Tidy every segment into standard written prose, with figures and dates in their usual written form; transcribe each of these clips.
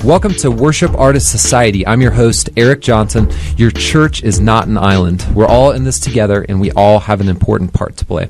Welcome to Worship Artist Society. I'm your host, Eric Johnson. Your church is not an island. We're all in this together, and we all have an important part to play.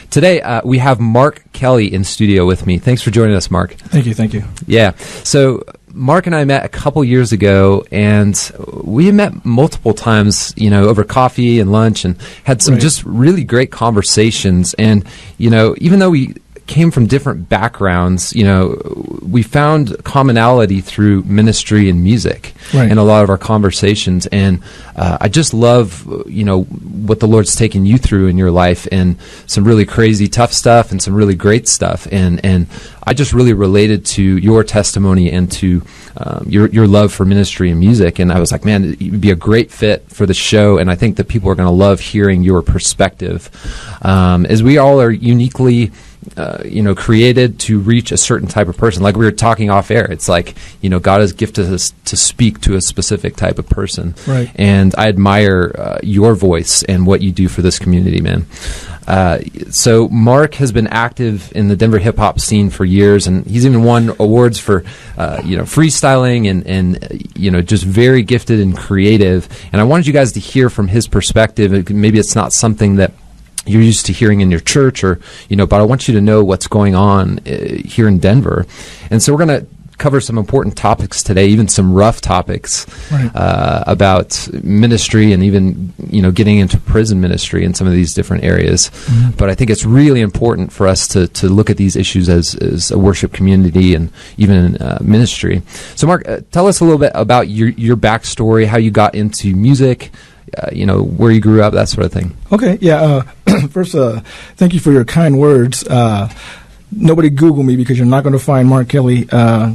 Today, we have Mistah Kelly in studio with me. Thanks for joining us, Mark. Thank you. Yeah. So Mark and I met a couple years ago, and we met multiple times, over coffee and lunch, and had some just really great conversations. And, even though we came from different backgrounds, we found commonality through ministry and music in a lot of our conversations. And I just love, what the Lord's taken you through in your life, and some really crazy tough stuff and some really great stuff. And I just really related to your testimony and to your love for ministry and music. And I was like, man, you'd be a great fit for the show. And I think that people are going to love hearing your perspective, as we all are uniquely created to reach a certain type of person. Like we were talking off air, it's like, God has gifted us to speak to a specific type of person. Right. And I admire your voice and what you do for this community, man. So Mark has been active in the Denver hip hop scene for years, and he's even won awards for, freestyling and just very gifted and creative. And I wanted you guys to hear from his perspective. Maybe it's not something that you're used to hearing in your church, or but I want you to know what's going on here in Denver. And so we're going to cover some important topics today, even some rough topics about ministry, and even getting into prison ministry in some of these different areas. Mm-hmm. But I think it's really important for us to look at these issues as a worship community and even ministry. So Mark, tell us a little bit about your backstory, how you got into music, where you grew up, that sort of thing. Okay, yeah. First, thank you for your kind words. Nobody Google me, because you're not going to find Mistah Kelly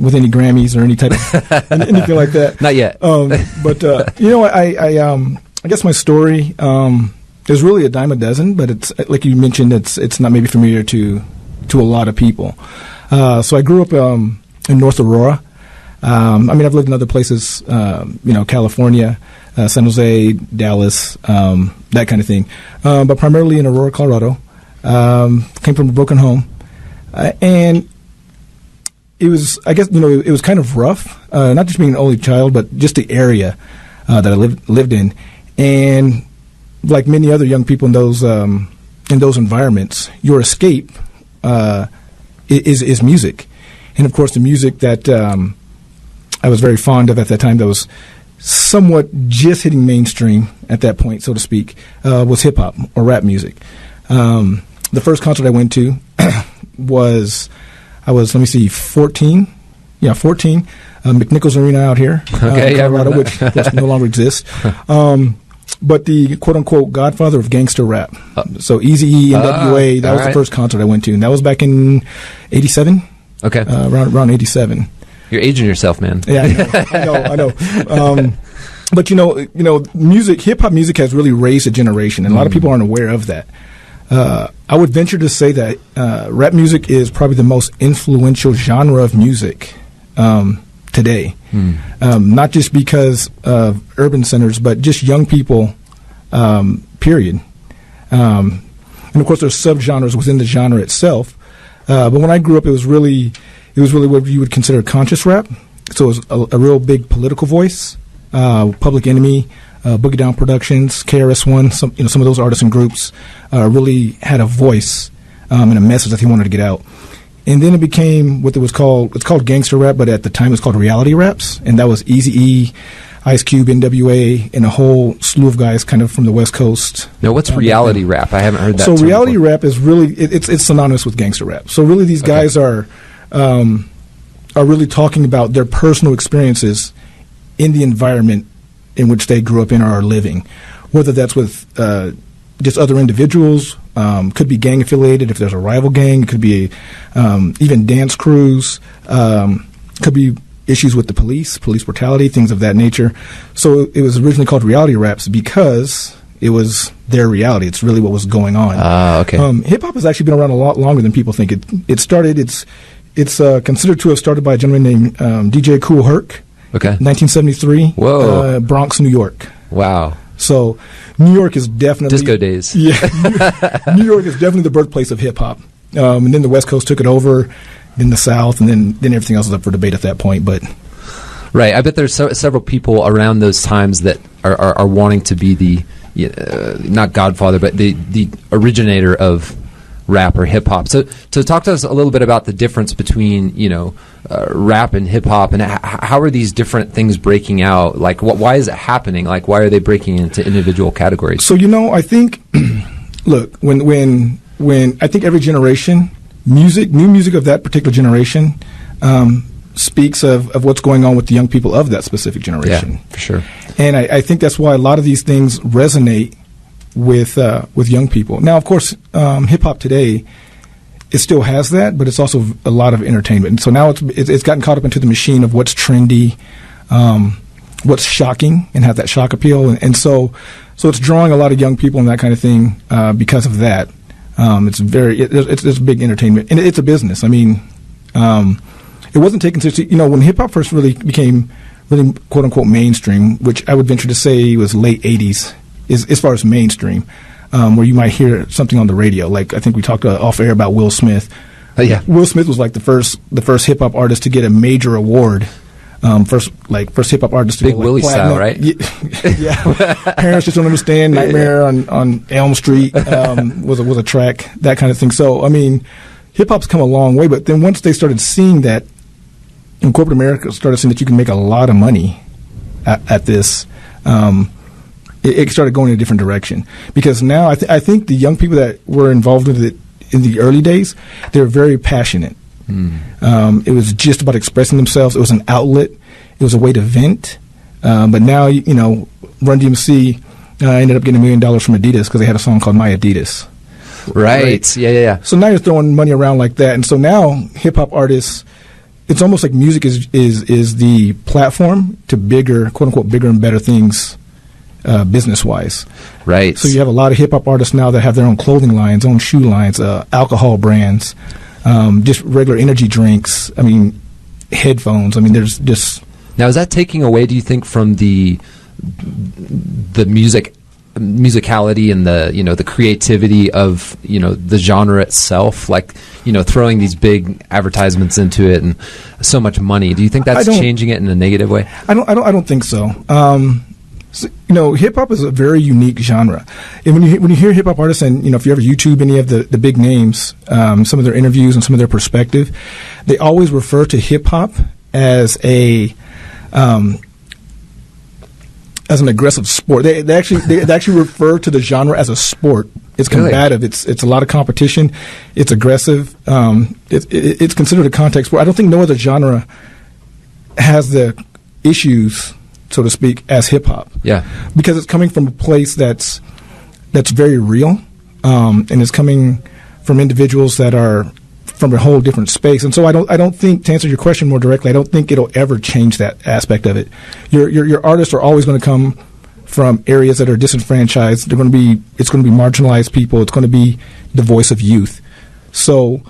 with any Grammys or any type of anything like that. Not yet. But I guess my story is really a dime a dozen, but it's like you mentioned, it's not maybe familiar to a lot of people. So I grew up in North Aurora. I've lived in other places, California, San Jose, Dallas, that kind of thing. But primarily in Aurora, Colorado. Came from a broken home. And it was, I guess, it was kind of rough, not just being an only child, but just the area that I lived in. And like many other young people in those environments, your escape is music. And, of course, the music that I was very fond of at that time, that was somewhat just hitting mainstream at that point, so to speak, was hip-hop or rap music. The first concert I went to I was 14. Yeah, 14. McNichols Arena out here, Colorado, which of course no longer exists. But the quote-unquote godfather of gangster rap. So Eazy-E, NWA, that was the first concert I went to. And that was back in 87. Okay. Around 87. You're aging yourself, man. Yeah, I know. But music, hip-hop music has really raised a generation, and a lot of people aren't aware of that. I would venture to say that rap music is probably the most influential genre of music today. Not just because of urban centers, but just young people, period. And of course, there's subgenres within the genre itself. But when I grew up, it was really what you would consider conscious rap. So it was a real big political voice. Public Enemy, Boogie Down Productions, KRS-One, some of those artists and groups really had a voice and a message that they wanted to get out. And then it became what it's called gangster rap, but at the time it was called reality raps, and that was Eazy-E, Ice Cube, NWA, and a whole slew of guys kind of from the West Coast. Now, what's reality rap? I haven't heard that. So reality rap is really it's synonymous with gangster rap. So really, these guys are really talking about their personal experiences in the environment in which they grew up in or are living, whether that's with just other individuals, could be gang affiliated if there's a rival gang, it could be even dance crews, could be issues with the police brutality, things of that nature. So it was originally called reality raps because it was their reality. It's really what was going on. Okay. Hip hop has actually been around a lot longer than people think. It started. It's considered to have started by a gentleman named DJ Kool Herc. Okay. 1973. Whoa. Bronx, New York. Wow. So New York is definitely disco days. Yeah. New York is definitely the birthplace of hip hop. And then the West Coast took it over, then the South, and then everything else is up for debate at that point. But Right. I bet there's several people around those times that are wanting to be the not Godfather, but the originator of rap or hip hop. So talk to us a little bit about the difference between rap and hip hop, and how are these different things breaking out? Like, why is it happening? Like, why are they breaking into individual categories? So I think, look, when I think every generation, new music of that particular generation, speaks of what's going on with the young people of that specific generation. Yeah, for sure. And I think that's why a lot of these things resonate with young people. Now, of course, hip hop today, it still has that, but it's also a lot of entertainment. And so now it's gotten caught up into the machine of what's trendy, what's shocking, and have that shock appeal. And so it's drawing a lot of young people and that kind of thing because of that. It's big entertainment, and it's a business. I mean, it wasn't taken seriously. When hip hop first really became really quote unquote mainstream, which I would venture to say was late '80s, as far as mainstream, where you might hear something on the radio. Like I think we talked off air about Will Smith. Yeah, Will Smith was like the first hip hop artist to get a major award. First hip hop artist to Big go, Willie style, right? Yeah. Parents Just Don't Understand, Nightmare on Elm Street was a track, that kind of thing. So I mean, hip hop's come a long way, but then once they started seeing that, and corporate America started seeing that you can make a lot of money at this, it started going in a different direction. Because now I think the young people that were involved with it in the early days, they were very passionate. It was just about expressing themselves. It was an outlet. It was a way to vent. But now, Run DMC ended up getting $1 million from Adidas because they had a song called My Adidas. Right. Yeah. So now you're throwing money around like that. And so now hip hop artists, it's almost like music is the platform to bigger, quote unquote, bigger and better things, business wise. Right. So you have a lot of hip hop artists now that have their own clothing lines, own shoe lines, alcohol brands, just regular energy drinks. I mean, headphones. I mean, there's just. Now, is that taking away, do you think, from the musicality and the creativity of the genre itself, like throwing these big advertisements into it and so much money? Do you think that's changing it in a negative way? I don't think so. Hip hop is a very unique genre, and when you hear hip hop artists, and if you ever YouTube any of the big names, some of their interviews and some of their perspective, they always refer to hip hop as as an aggressive sport. They actually refer to the genre as a sport. It's combative. Really? It's a lot of competition. It's aggressive. It's considered a contact sport. I don't think no other genre has the issues, so to speak, as hip hop. Yeah, because it's coming from a place that's very real, and it's coming from individuals that are from a whole different space. And so I don't think, to answer your question more directly, I don't think it'll ever change that aspect of it. Your artists are always going to come from areas that are disenfranchised. It's going to be marginalized people. It's going to be the voice of youth. So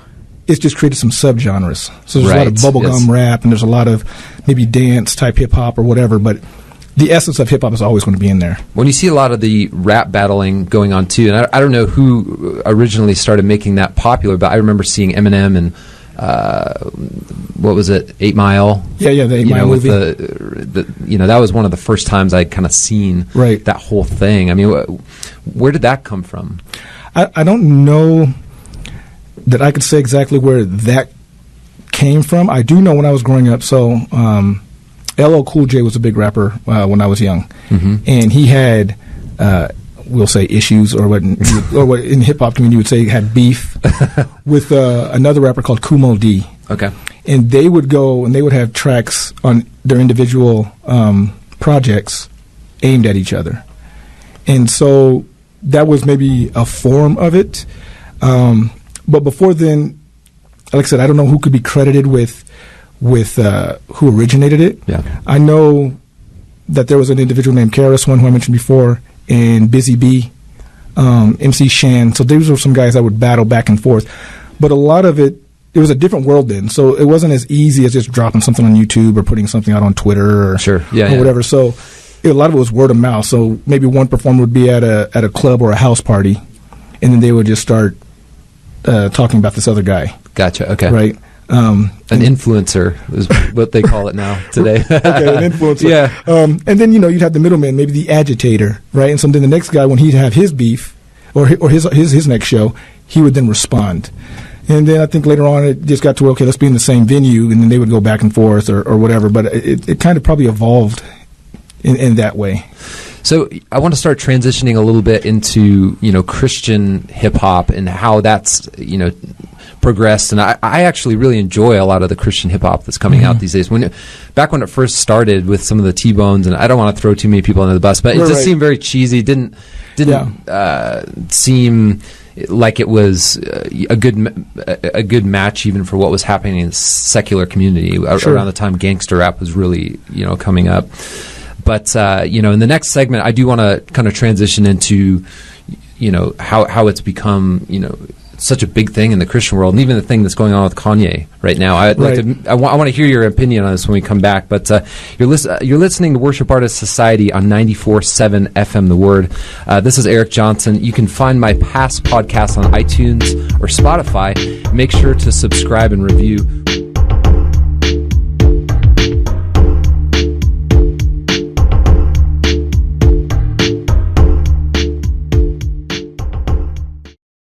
it's just created some subgenres. So there's a lot of bubblegum rap, and there's a lot of maybe dance type hip hop or whatever, but the essence of hip hop is always going to be in there. When you see a lot of the rap battling going on too, and I don't know who originally started making that popular, but I remember seeing Eminem and what was it, 8 Mile? Yeah, the 8 Mile movie. That was one of the first times I'd kind of seen that whole thing. I mean, where did that come from? I don't know that I could say exactly where that came from. I do know when I was growing up, so LL Cool J was a big rapper when I was young, and he had, we'll say, issues, or what in hip hop community you would say had beef with another rapper called Kumo D. Okay, and they would go and they would have tracks on their individual projects aimed at each other, and so that was maybe a form of it. But before then, like I said, I don't know who could be credited with who originated it. Yeah. I know that there was an individual named KRS-One, who I mentioned before, and Busy B, MC Shan. So these were some guys that would battle back and forth. But a lot of it was a different world then. So it wasn't as easy as just dropping something on YouTube or putting something out on Twitter or whatever. So a lot of it was word of mouth. So maybe one performer would be at a club or a house party, and then they would just start talking about this other guy. Gotcha. Okay. Right. Um, An influencer is what they call it now today. Okay, an influencer. Yeah. And then, you'd have the middleman, maybe the agitator, right? And so then the next guy, when he'd have his beef or his next show, he would then respond. And then I think later on it just got to, okay, let's be in the same venue, and then they would go back and forth or whatever. But it kind of probably evolved in that way. So I want to start transitioning a little bit into, Christian hip hop and how that's, progressed. And I actually really enjoy a lot of the Christian hip hop that's coming out these days. Back when it first started with some of the T-Bones, and I don't want to throw too many people under the bus, but it just seemed very cheesy. Didn't seem like it was a good match even for what was happening in the secular community around the time gangster rap was really coming up. But in the next segment, I do want to kind of transition into how it's become such a big thing in the Christian world, and even the thing that's going on with Kanye right now. I want to hear your opinion on this when we come back. But you're listening to Worship Artist Society on 94.7 FM The Word. This is Eric Johnson. You can find my past podcasts on iTunes or Spotify. Make sure to subscribe and review.